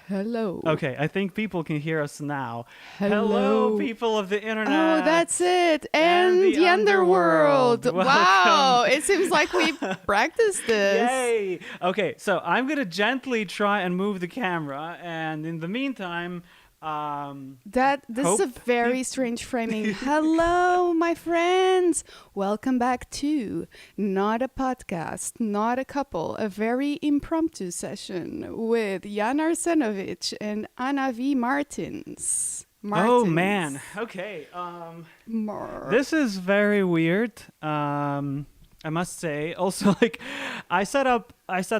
Hello. Okay, I think people can hear us now. Hello. People of the internet. Oh, that's it. And And the the underworld. underworld. Wow. Welcome. It seems like we've practiced this. Yay! Okay, so I'm gonna gently try and move the camera, and in the meantime, This is a hope very strange framing. Hello, my friends. Welcome back to Not a Podcast, Not a Couple, a very impromptu session with Jan Arsenovic and Anna V. Martins. Oh man. Okay. This is very weird. I must say. Also, like, I set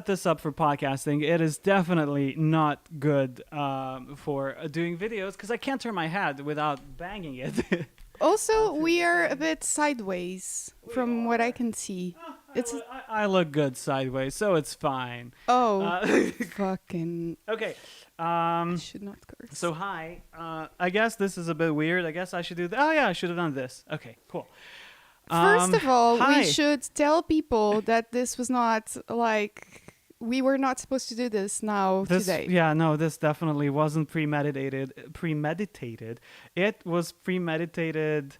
this up for podcasting. It is definitely not good for doing videos because I can't turn my head without banging it. Also, we are a bit sideways from what I can see. I look good sideways, so it's fine. Oh, fucking. Okay. I should not curse. So hi. I guess this is a bit weird. I guess I should do. Oh yeah, I should have done this. Okay, cool. First of all, hi. we should tell people that this was not like we were not supposed to do this today. Yeah, no, this definitely wasn't premeditated. It was premeditated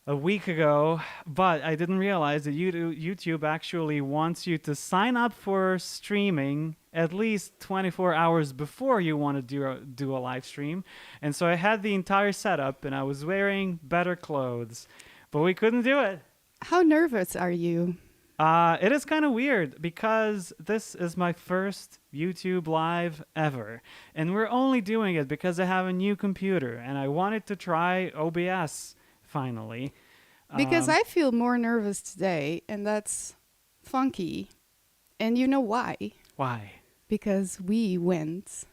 a week ago, but I didn't realize that YouTube actually wants you to sign up for streaming at least 24 hours before you want to do a live stream. And so I had the entire setup and I was wearing better clothes. But we couldn't do it. How nervous are you? It is kind of weird because this is my first YouTube live ever. And we're only doing it because I have a new computer and I wanted to try OBS finally. Because I feel more nervous today, and that's funky. And you know why? Why? Because we went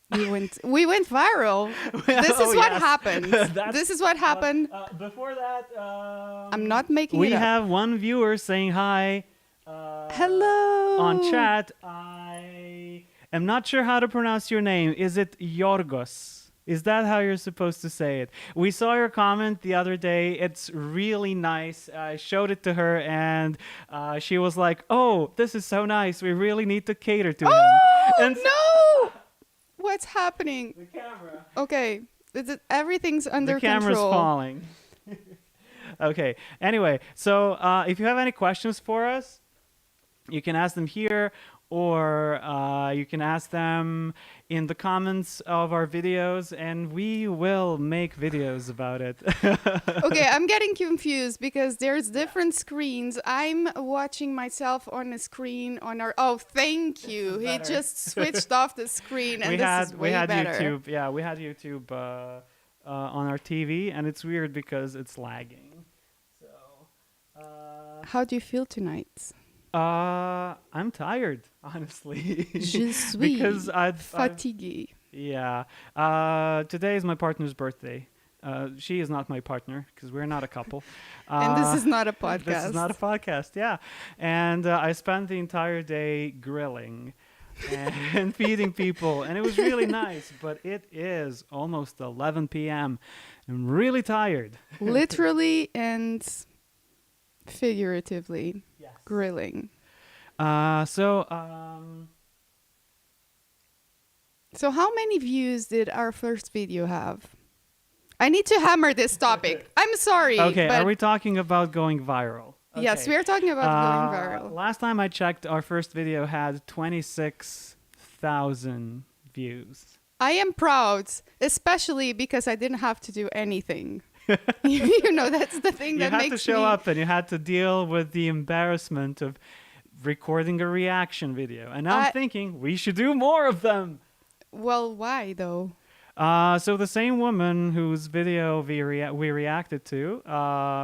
viral. This is what happened. This is what happened. Before that, I'm not making we it up. have one viewer saying hi. Hello. On chat. I am not sure how to pronounce your name. Is it Yorgos? Is that how you're supposed to say it? We saw your comment the other day. It's really nice. I showed it to her, and she was like, "Oh, this is so nice. We really need to cater to him." And no! What's happening? the camera. Okay, everything's under The camera's control. falling. Okay. Anyway, so if you have any questions for us, you can ask them here, or you can ask them in the comments of our videos, and we will make videos about it. Okay, I'm getting confused because there's different screens. I'm watching myself on a screen on our. Oh, thank you. He better. just switched off the screen, and this is way we had better. YouTube. Yeah, we had YouTube on our TV, and it's weird because it's lagging. So. How do you feel tonight? I'm tired, honestly. Je suis because fatigué. Yeah. Today is my partner's birthday. She is not my partner because we're not a couple. And this is not a podcast. This is not a podcast, yeah. And I spent the entire day grilling and feeding people, and it was really nice. But it is almost 11 p.m. I'm really tired. Literally and figuratively. Yes. Grilling. So how many views did our first video have? I need to hammer this topic. I'm sorry. okay, but are we talking about going viral? yes, Okay. we are talking about going viral. Last time I checked, our first video had 26,000 views. I am proud, especially because I didn't have to do anything. You know, that's the thing You that had makes to show me... up and you had to deal with the embarrassment of recording a reaction video. And now I'm thinking we should do more of them. Well, why though? So the same woman whose video we reacted to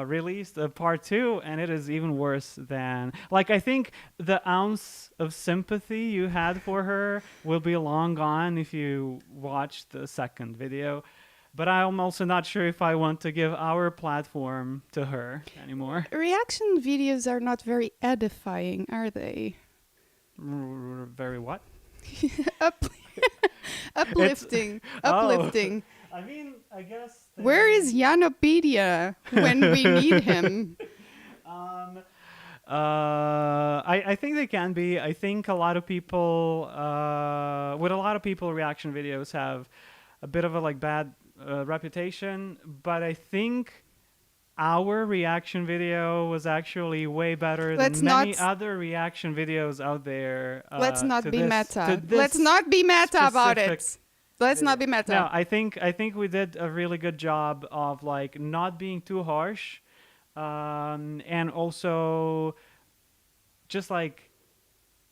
released a part 2, and it is even worse than... Like, I think the ounce of sympathy you had for her will be long gone if you watch the second video. But I'm also not sure if I want to give our platform to her anymore. Reaction videos are not very edifying, are they? Very what? Uplifting. Uplifting. I mean, I guess... Where is Janopedia when we need him? I think they can be. I think a lot of people, with a lot of people, reaction videos have a bit of a like bad reputation. But I think our reaction video was actually way better Let's than many not- other reaction videos out there. Let's not to be this- meta. to this Let's not be meta about specific it. Let's not be meta. No, I think we did a really good job of like not being too harsh, and also just like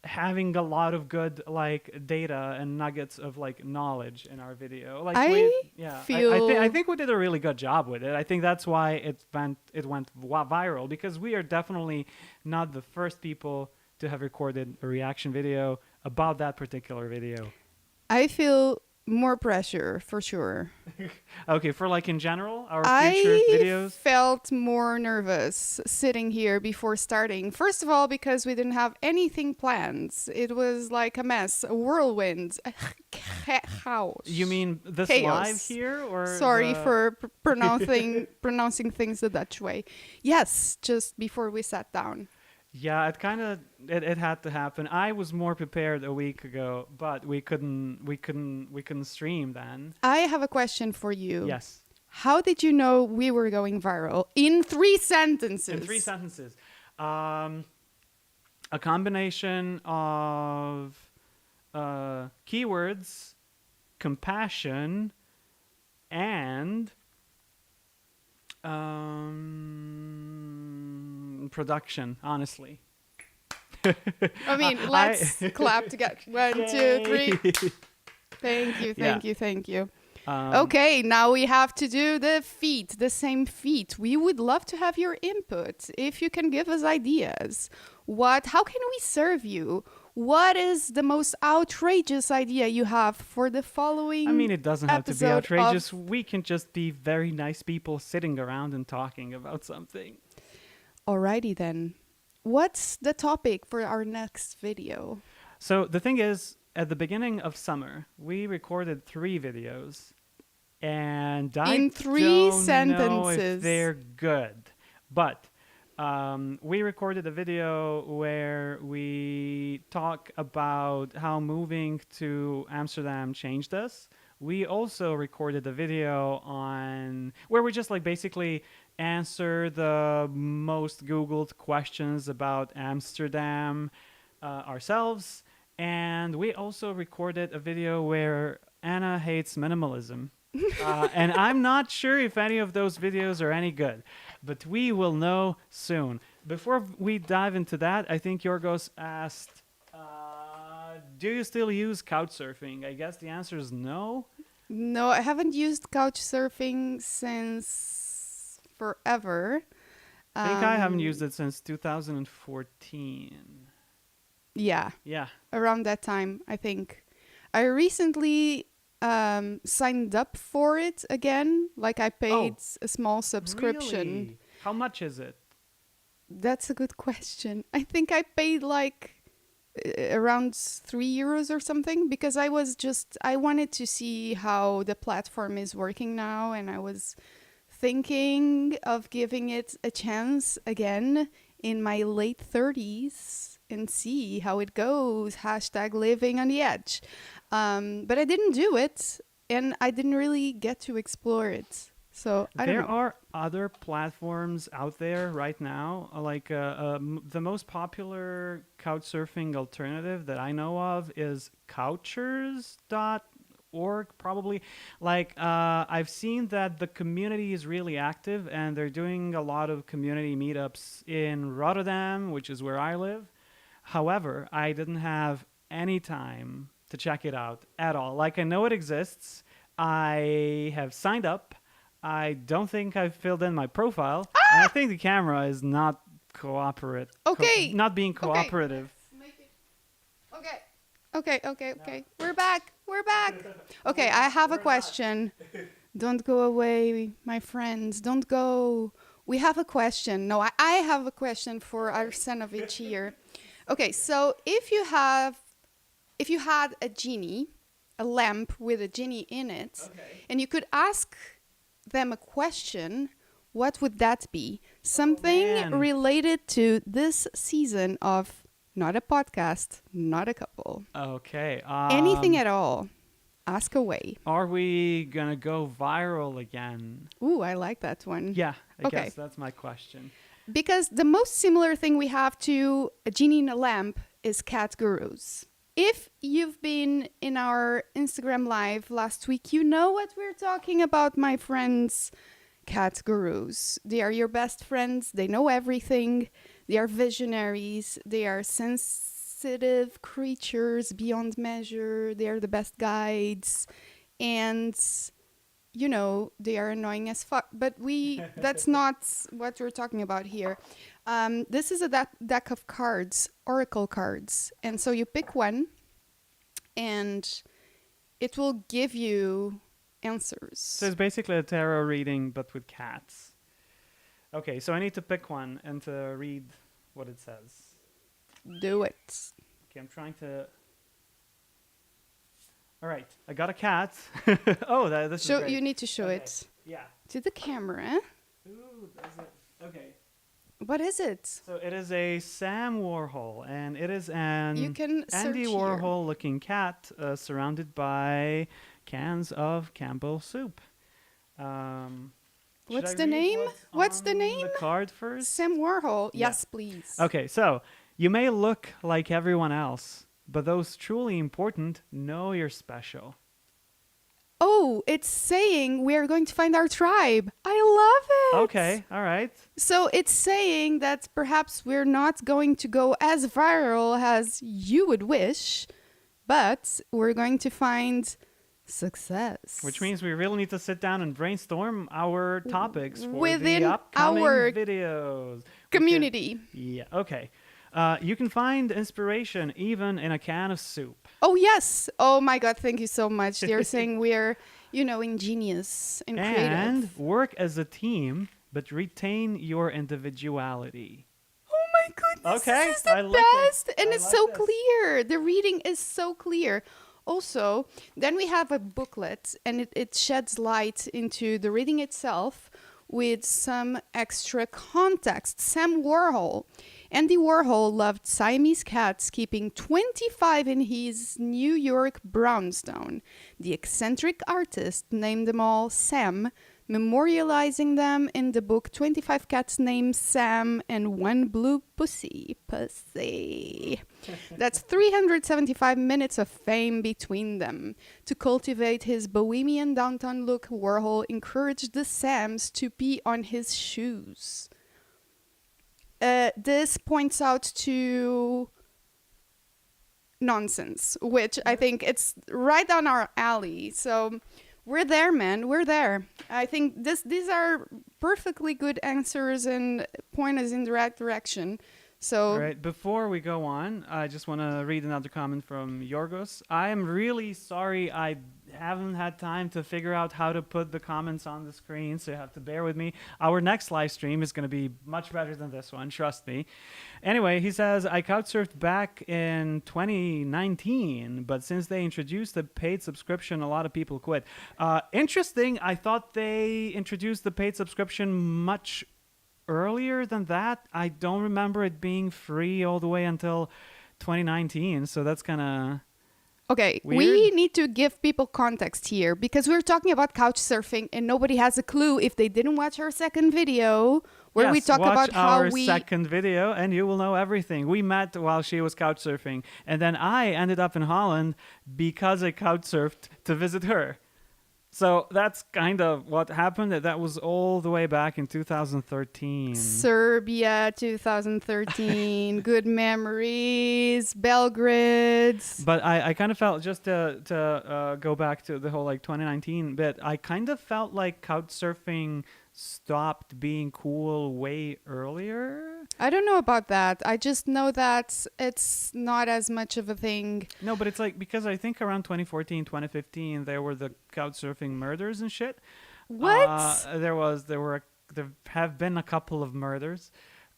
having a lot of good like data and nuggets of like knowledge in our video. Like I feel- think we did a really good job with it. I think that's why it went viral, because we are definitely not the first people to have recorded a reaction video about that particular video. I feel more pressure for sure. Okay, for like in general, our future I videos. felt more nervous sitting here before starting. First of all, because we didn't have anything planned. It was like a mess, a whirlwind, a chaos. You mean this Chaos. live here, or Sorry the- for pronouncing things the Dutch way. Yes, just before we sat down. Yeah, it kind of it had to happen. I was more prepared a week ago, but we couldn't stream then. I have a question for you. Yes, How did you know we were going viral? In 3 sentences. in 3 sentences. A combination of keywords, compassion, and production, honestly. I mean, let's clap together. 1, 2, 3. Thank you, Yeah. thank you. Um, Okay, now we have to do the same feat. We would love to have your input. If you can give us ideas. How can we serve you? What is the most outrageous idea you have for the following I mean, it doesn't have to be episode outrageous. of- We can just be very nice people sitting around and talking about something. Alrighty then. What's the topic for our next video? So the thing is, at the beginning of summer, we recorded 3 videos, and I In 3 don't know if sentences. they're good. But we recorded a video where we talk about how moving to Amsterdam changed us. We also recorded a video on where we just like basically answer the most Googled questions about Amsterdam ourselves. And we also recorded a video where Anna hates minimalism. And I'm not sure if any of those videos are any good, but we will know soon. Before we dive into that, I think Yorgos asked, do you still use couchsurfing? I guess the answer is no. No, I haven't used couchsurfing since forever. I think I haven't used it since 2014. Yeah, Yeah. around that time, I think. I recently signed up for it again. Like I paid a small subscription. Really? How much is it? That's a good question. I think I paid like around €3 or something, because I wanted to see how the platform is working now, and I was thinking of giving it a chance again in my late 30s and see how it goes. #living on the edge. But I didn't do it, and I didn't really get to explore it. So I don't There know. are other platforms out there right now. Like the most popular couchsurfing alternative that I know of is Couchers.org, probably. Like I've seen that the community is really active, and they're doing a lot of community meetups in Rotterdam, which is where I live. However, I didn't have any time to check it out at all. Like, I know it exists. I have signed up. I don't think I've filled in my profile. And I think the camera is not Okay. not being Okay. cooperative. Okay. We're back. Okay, I have a question. Don't go away, my friends. Don't go. We have a question. No, I have a question for Arsenovic here. Okay, so if you had a genie, a lamp with a genie in it, and you could ask them a question, what would that be? Something man. related to this season of Not a Podcast, Not a Couple. Okay. Anything at all. Ask away. Are we gonna go viral again? Ooh, I like that one. Yeah, I Okay. guess that's my question. Because the most similar thing we have to a genie in a lamp is cat gurus. If you've been in our Instagram live last week, you know what we're talking about, my friends. Cat gurus. They are your best friends. They know everything. They are visionaries. They are sensitive creatures beyond measure. They are the best guides. And you know, they are annoying as fuck. But that's not what we're talking about here. This is a deck of cards, oracle cards. And so you pick one and it will give you answers. So it's basically a tarot reading, but with cats. Okay, so I need to pick one and to read what it says. Do it. Okay, I'm trying to. All right, I got a cat. Oh, this is Show great. you need to show Okay. it Yeah. to the camera. Ooh, does it? Okay. What is it? So it is a Sam Warhol, and it is an You can Andy search here. Warhol-looking cat surrounded by cans of Campbell soup. Should What's I the read name? What's the on name? The card first. Sam Warhol. Yeah. Yes, please. Okay, so you may look like everyone else, but those truly important know you're special. Oh, it's saying we are going to find our tribe. I love it. Okay, all right. So it's saying that perhaps we're not going to go as viral as you would wish, but we're going to find success. Which means we really need to sit down and brainstorm our topics for Within the upcoming our videos. community. Yeah, okay. You can find inspiration even in a can of soup. Oh, yes. Oh, my God. Thank you so much. They're saying we're, ingenious and creative. And work as a team, but retain your individuality. Oh my goodness, Okay, this is the I like this. best. And I it's like so this. clear. The reading is so clear. Also, then we have a booklet and it sheds light into the reading itself with some extra context. Sam Warhol. Andy Warhol loved Siamese cats, keeping 25 in his New York brownstone. The eccentric artist named them all Sam, memorializing them in the book 25 Cats Named Sam and One Blue Pussy. That's 375 minutes of fame between them. To cultivate his bohemian downtown look, Warhol encouraged the Sams to pee on his shoes. This points out to nonsense, which I think it's right down our alley. So we're there, man. We're there. I think these are perfectly good answers and point us in the right direction. So All right, before we go on, I just want to read another comment from Yorgos. I am really sorry I haven't had time to figure out how to put the comments on the screen, so you have to bear with me. Our next live stream is going to be much better than this one, trust me. Anyway, he says, I couchsurfed back in 2019, but since they introduced the paid subscription, a lot of people quit. Interesting, I thought they introduced the paid subscription much earlier than that. I don't remember it being free all the way until 2019, so that's kind of okay, weird. we need to give people context here because we're talking about couch surfing and nobody has a clue if they didn't watch our second video where we Yes, talk watch about how our we second video and you will know everything. We met while she was couch surfing, and then I ended up in Holland because I couch surfed to visit her. So that's kind of what happened. That was all the way back in 2013. Serbia 2013, good memories, Belgrade. But I kind of felt, just to go back to the whole like 2019 bit, I kind of felt like couch surfing stopped being cool way earlier. I don't know about that. I just know that it's not as much of a thing. No, but it's like, because I think around 2014, 2015, there were the couch surfing murders and shit. What? There have been a couple of murders.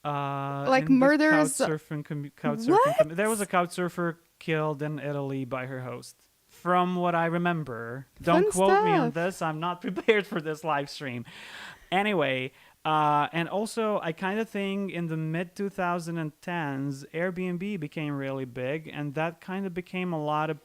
Like in the murders- Couch surfing What? there was a couch surfer killed in Italy by her host. From what I remember. Don't Fun quote me on stuff. this. I'm not prepared for this live stream. Anyway, And also, I kind of think in the mid 2010s, Airbnb became really big, and that kind of became a lot of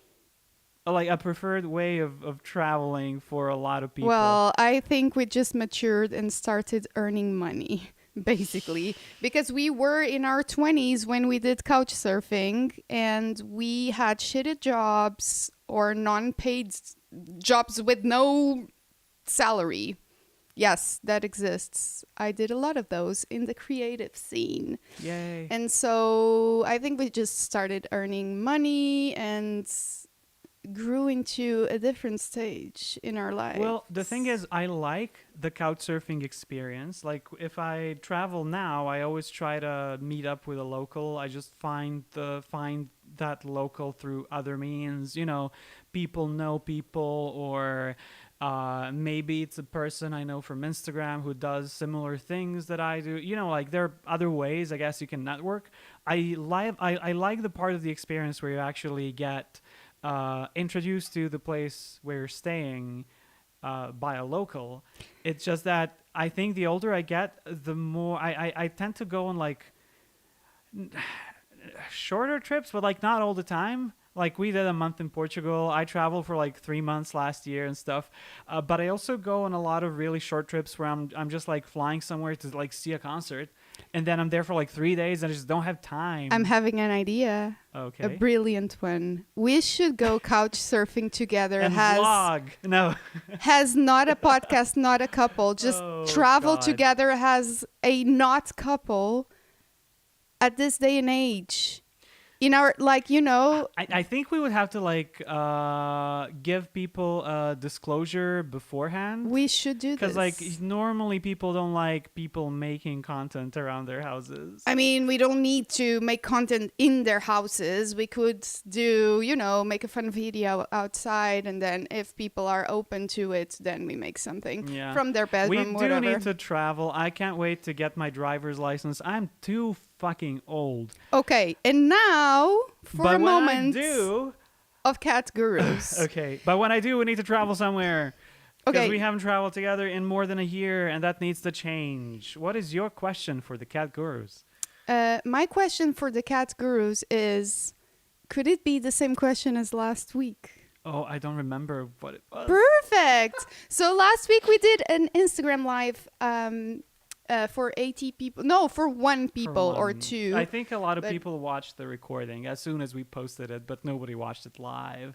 like a preferred way of traveling for a lot of people. Well, I think we just matured and started earning money, basically, because we were in our 20s when we did couch surfing and we had shitty jobs or non-paid jobs with no salary. Yes, that exists. I did a lot of those in the creative scene. Yay. And so I think we just started earning money and grew into a different stage in our lives. Well, the thing is, I like the couch surfing experience. Like, if I travel now, I always try to meet up with a local. I just find that local through other means. You know, people know people, or maybe it's a person I know from Instagram who does similar things that I do. You know, like there are other ways, I guess, you can network. I like the part of the experience where you actually get introduced to the place where you're staying by a local. It's just that I think the older I get, the more I tend to go on like shorter trips, but like not all the time. Like we did a month in Portugal. I traveled for like 3 months last year and stuff. But I also go on a lot of really short trips where I'm just like flying somewhere to like see a concert, and then I'm there for like 3 days and I just don't have time. I'm having an idea. Okay. A brilliant one. We should go couch surfing together. And vlog. No. Has not a podcast, not a couple. Just travel God. together has a not couple at this day and age. In our, like, you know, I think we would have to like give people a disclosure beforehand. we should do this. Because like normally people don't like people making content around their houses. I mean, we don't need to make content in their houses. We could do, you know, make a fun video outside, and then if people are open to it, then we make something Yeah. from their bedroom, We do whatever. need to travel. I can't wait to get my driver's license. I'm too fucking old. Okay, and now for but a when moment I do, of cat gurus. okay. But when I do, we need to travel somewhere. Because Okay. we haven't traveled together in more than a year, and that needs to change. What is your question for the cat gurus? My question for the cat gurus is, could it be the same question as last week? Oh, I don't remember what it was. Perfect. So last week we did an Instagram live for 80 people. No, for one people or one. two. I think a lot of but- people watched the recording as soon as we posted it, but nobody watched it live.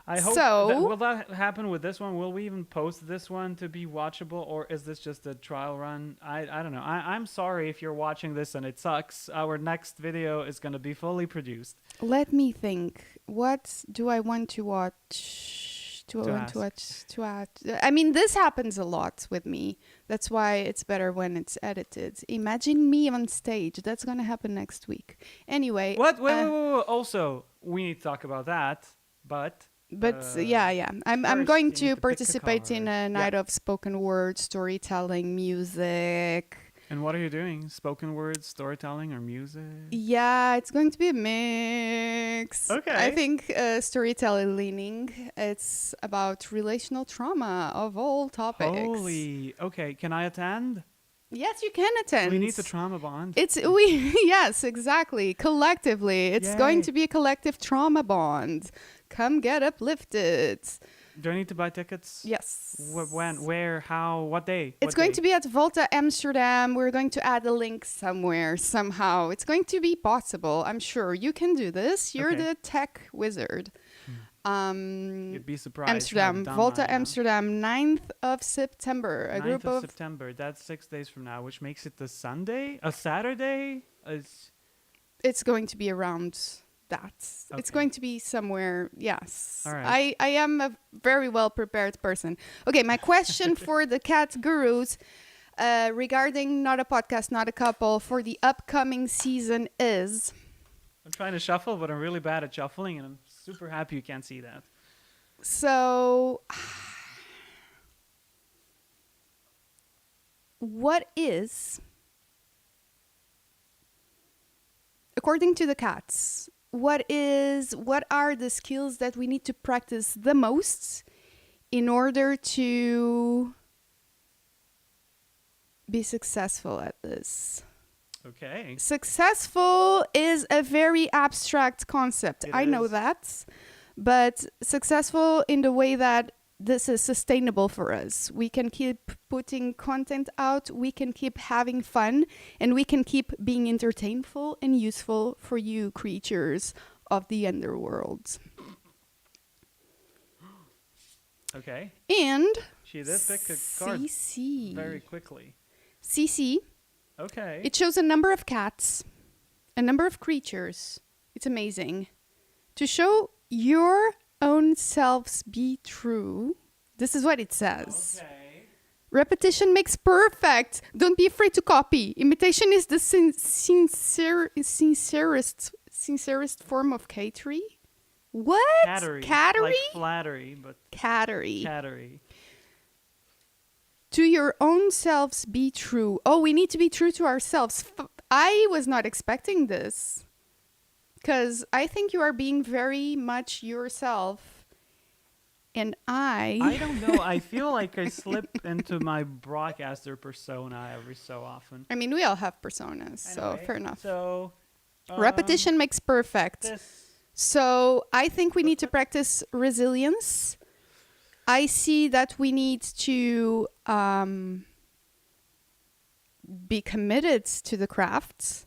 I hope. So- Will that happen with this one? Will we even post this one to be watchable, or is this just a trial run? I don't know. I'm sorry if you're watching this and it sucks. Our next video is going to be fully produced. Let me think. What do I want to watch? Do I To want ask. to watch? To add? I mean, this happens a lot with me. That's why it's better when it's edited. Imagine me on stage. That's gonna happen next week. Anyway. What? Wait. Also, we need to talk about that, but. But yeah. I'm first going you need to to pick a participate in card. a night of spoken word, storytelling, music. And what are you doing? Spoken words, storytelling, or music? Yeah, it's going to be a mix. Okay. I think storytelling leaning. It's about relational trauma of all topics. Holy. Okay, can I attend? Yes, you can attend. We need to trauma bond. Yes, exactly. Collectively. It's going Yay. to be a collective trauma bond. Come get uplifted. Do I need to buy tickets? Yes. When? Where? How? What day? It's going to be at Volta Amsterdam. We're going to add a link somewhere, somehow. It's going to be possible. I'm sure you can do this. You're Okay. the tech wizard. You'd be surprised. Amsterdam, Volta Amsterdam, 9th of September. A 9th group of of September. That's 6 days from now, which makes it the Sunday, a Saturday. It's going to be around that. It's Okay. going to be somewhere. Yes. All right. I am a very well prepared person. Okay, my question for the cat gurus regarding not a podcast, not a couple for the upcoming season is. I'm trying to shuffle, but I'm really bad at shuffling, and I'm super happy you can't see that. So, what is, according to the cats, what are the skills that we need to practice the most in order to be successful at this. Okay. Successful is a very abstract concept. It I know is. that. But successful in the way that this is sustainable for us. We can keep putting content out, we can keep having fun, and we can keep being entertainful and useful for you creatures of the underworld. Okay. And She did pick a card CC. very quickly. CC. Okay. It shows a number of cats, a number of creatures. It's amazing. To show your own selves be true, this is what it says. Okay. Repetition makes perfect. Don't be afraid to copy. Imitation is the sincerest form of cattery. What? Cattery. Cattery? Like flattery, but Cattery. cattery. To your own selves be true. Oh, we need to be true to ourselves. I was not expecting this. Because I think you are being very much yourself. And I don't know. I feel like I slip into my broadcaster persona every so often. I mean, we all have personas, so Anyway, fair enough. So Repetition makes perfect. This. So I think we need to practice resilience. I see that we need to be committed to the crafts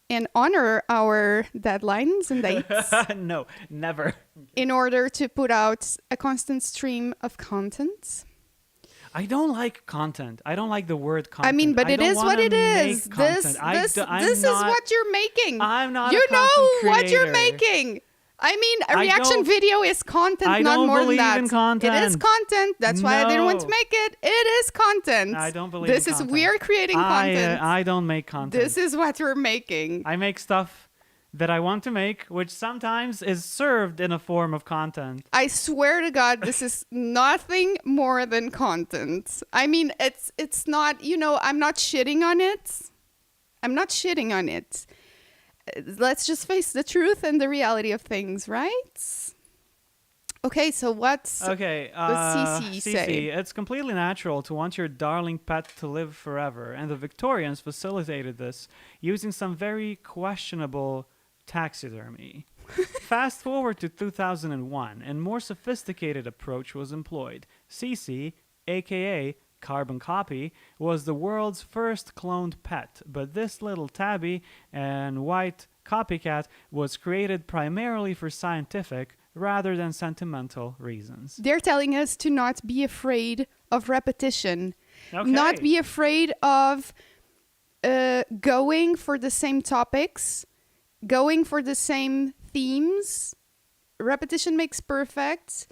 and honor our deadlines and dates No, never. in order to put out a constant stream of content. I don't like content. I don't like the word content. I mean, but it don't is what wanna it is. make content. This is what you're making. I'm not You a content know what you're creator. making. I mean, a I reaction don't- video is content, I not don't more than believe that. in content. It is content. That's why I didn't want to No. make it. It is content. I don't believe this in is content. we're creating content. I don't make content. This is what we're making. I make stuff that I want to make, which sometimes is served in a form of content. I swear to God, this is nothing more than content. I mean, it's not, I'm not shitting on it. I'm not shitting on it. Let's just face the truth and the reality of things, right? Okay, so what's Okay, CC say? it's completely natural to want your darling pet to live forever, and the Victorians facilitated this using some very questionable taxidermy. Fast forward to 2001, and more sophisticated approach was employed. CC, aka carbon copy, was the world's first cloned pet, but this little tabby and white copycat was created primarily for scientific rather than sentimental reasons. They're telling us to not be afraid of repetition, Okay. not be afraid of going for the same topics, going for the same themes. Repetition makes perfect.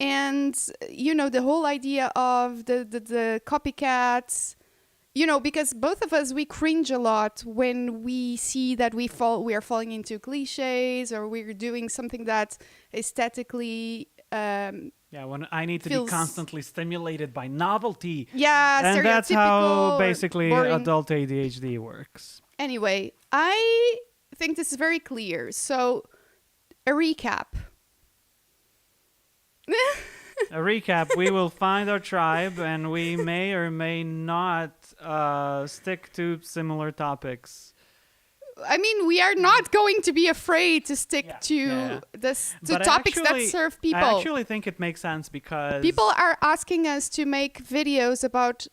And, the whole idea of the copycats, because both of us, we cringe a lot when we see that we are falling into cliches or we're doing something that aesthetically, Yeah, when I need to be feels- constantly stimulated by novelty. stereotypical. And that's how or basically boring. adult ADHD works. Anyway, I think this is very clear. So, a recap. A recap, we will find our tribe and we may or may not stick to similar topics. I mean, we are not going to be afraid to stick Yeah. to Yeah. to But topics that actually- serve people. I actually think it makes sense because People are asking us to make videos about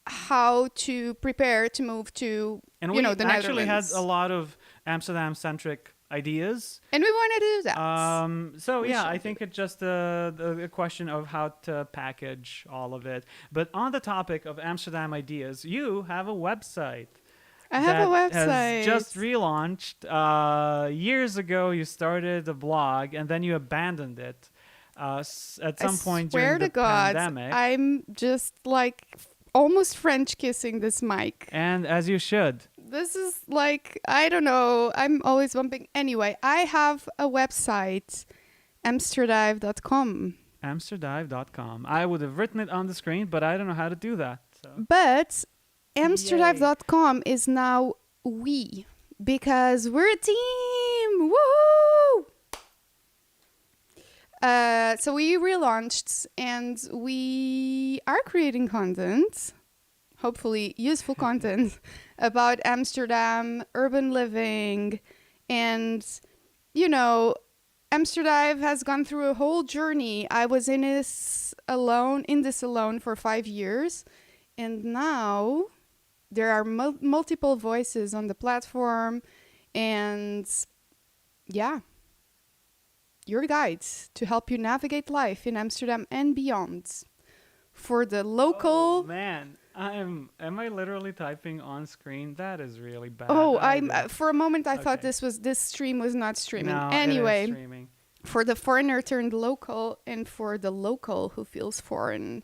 how to prepare to move to, and we the actually had Netherlands. a lot of Amsterdam-centric ideas. And we want to do that. So We yeah, should I do think it's just a question of how to package all of it. But on the topic of Amsterdam ideas, you have a website. I have a that website. has just relaunched. Years ago, you started a blog and then you abandoned it at some point swear during to the God, pandemic. I'm just like almost French kissing this mic. And as you should. This is like, I don't know. I'm always bumping. Anyway, I have a website, amsterdive.com. Amsterdive.com. I would have written it on the screen, but I don't know how to do that. So. But amsterdive.com is now we, because we're a team. Woo! So we relaunched and we are creating content. hopefully useful content about Amsterdam, urban living, and, you know, Amsterdam has gone through a whole journey. I was in this alone for 5 years, and now there are multiple voices on the platform, and yeah, your guides to help you navigate life in Amsterdam and beyond. For the local. Oh, man, am I literally typing on screen? That is really bad. Oh, I I'm didn't- for a moment I thought Okay. this stream was not streaming. No, Anyway, it is streaming. for the foreigner turned local and for the local who feels foreign.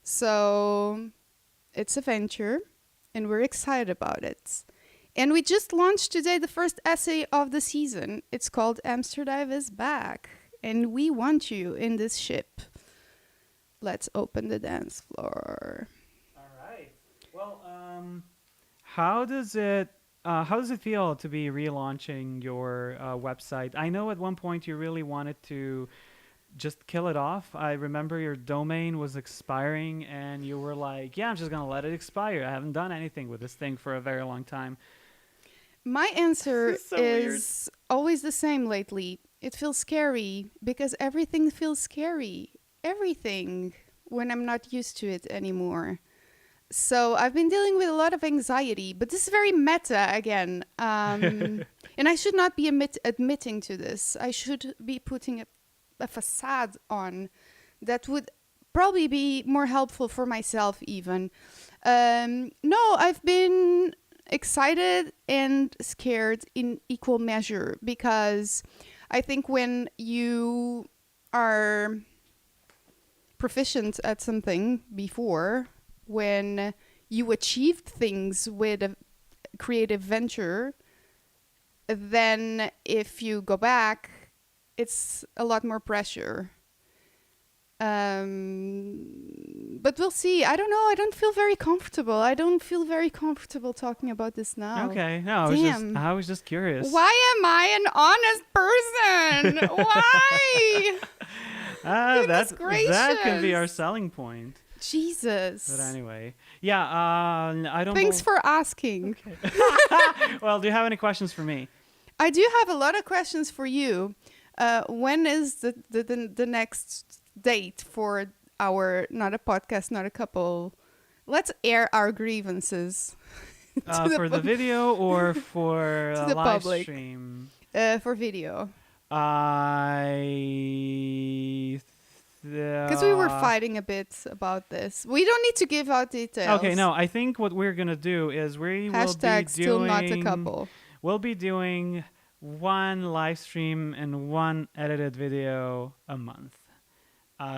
So it's a venture and we're excited about it. And we just launched today the first essay of the season. It's called Amsterdam is Back. And we want you in this ship. Let's open the dance floor. All right. Well, how does it feel to be relaunching your website? I know at one point you really wanted to just kill it off. I remember your domain was expiring, and you were like, "Yeah, I'm just gonna let it expire. I haven't done anything with this thing for a very long time." My answer This is so is always the same lately. It feels scary because everything feels scary. Everything when I'm not used to it anymore. So I've been dealing with a lot of anxiety, but this is very meta again. And I should not be admitting to this. I should be putting a facade on that would probably be more helpful for myself even. No, I've been excited and scared in equal measure because I think when you are proficient at something before, when you achieved things with a creative venture, then if you go back, it's a lot more pressure. But we'll see. I don't know. I don't feel very comfortable. I don't feel very comfortable talking about this now. Okay, no, Damn. I was just curious. Why am I an honest person? Why? Goodness That can be our gracious. selling point. Jesus. But anyway, yeah, I don't. Thanks for asking. Well, do you have any questions for me? I do have a lot of questions for you. When is the next date for our Not a Podcast, Not a Couple? Let's air our grievances. To For the video or for To a the live public. stream? For video. Because Because we were fighting a bit about this. We don't need to give out details. Okay, no, I think what we're gonna do is we will Hashtag be still doing. not a couple. We'll be doing one live stream and one edited video a month.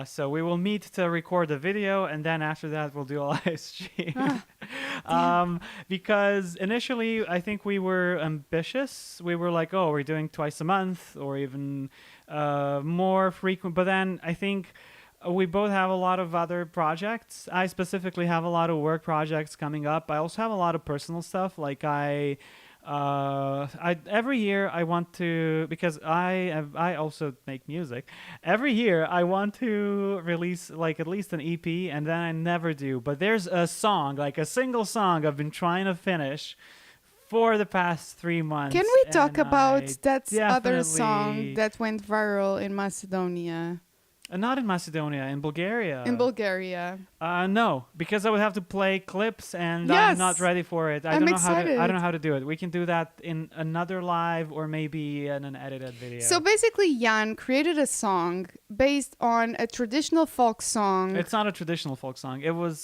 So we will meet to record the video, and then after that we'll do a live stream. Because initially I think we were ambitious. We were like, oh, we're doing twice a month or even more frequent. But then I think we both have a lot of other projects. I specifically have a lot of work projects coming up. I also have a lot of personal stuff. Like I every year I want to, because I also make music. Every year I want to release like at least an EP, and then I never do. But there's a song, like a single song I've been trying to finish for the past 3 months. Can we talk and about I that other song definitely- that went viral in Macedonia? Not in Macedonia, in Bulgaria. In Bulgaria. No, because I would have to play clips, and Yes. I'm not ready for it. I I'm don't know excited. I don't know how to do it. We can do that in another live or maybe in an edited video. So basically, Jan created a song based on a traditional folk song. It's not a traditional folk song. It was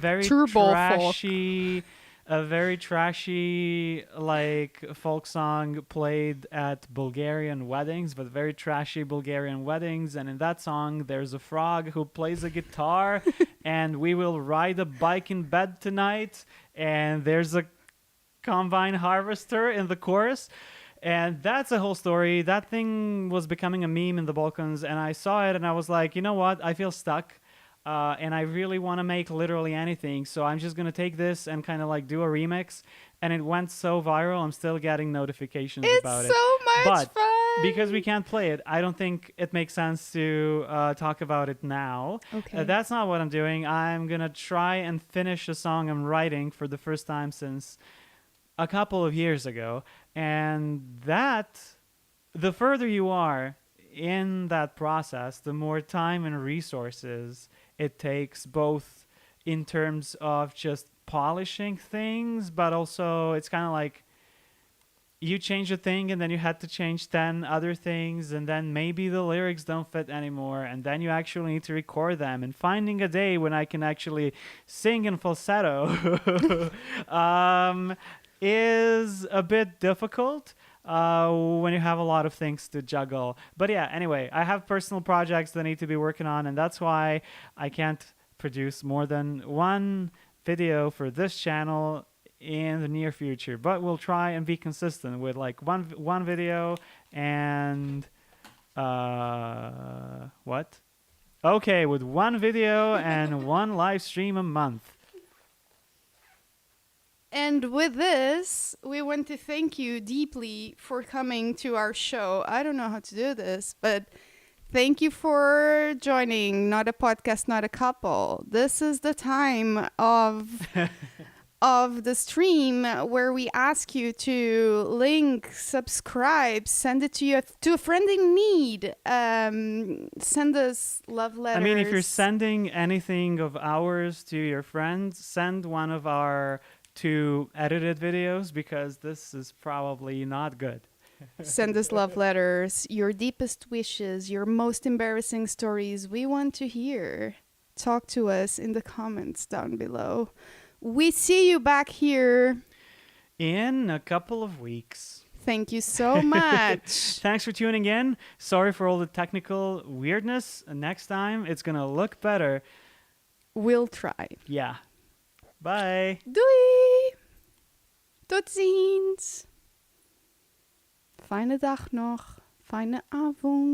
very Turbo folk. trashy, a very trashy like folk song played at Bulgarian weddings, but very trashy Bulgarian weddings. And in that song, there's a frog who plays a guitar, and we will ride a bike in bed tonight. And there's a combine harvester in the chorus. And that's a whole story. That thing was becoming a meme in the Balkans, and I saw it and I was like, you know what? I feel stuck. And I really want to make literally anything. So I'm just going to take this and kind of like do a remix. And it went so viral. I'm still getting notifications It's about so it. much But fun. Because we can't play it. I don't think it makes sense to talk about it now. Okay. That's not what I'm doing. I'm going to try and finish a song I'm writing for the first time since a couple of years ago. And the further you are in that process, the more time and resources it takes, both in terms of just polishing things, but also it's kind of like you change a thing and then you had to change 10 other things, and then maybe the lyrics don't fit anymore, and then you actually need to record them, and finding a day when I can actually sing in falsetto is a bit difficult when you have a lot of things to juggle. But yeah, anyway, I have personal projects that I need to be working on, and that's why I can't produce more than one video for this channel in the near future. But we'll try and be consistent with like one video and what? Okay, with one video and one live stream a month. And with this, we want to thank you deeply for coming to our show. I don't know how to do this, but thank you for joining Not a Podcast, Not a Couple. This is the time of the stream where we ask you to link, subscribe, send it to a friend in need. Send us love letters. I mean, if you're sending anything of ours to your friends, send one of our 2 edited videos, because this is probably not good. Send us love letters, your deepest wishes, your most embarrassing stories. We want to hear. Talk to us in the comments down below. We see you back here In a couple of weeks. Thank you so much. Thanks for tuning in. Sorry for all the technical weirdness. Next time, it's going to look better. We'll try. Yeah. Bye. Doei! Tot ziens! Fijne dag nog. Fijne avond.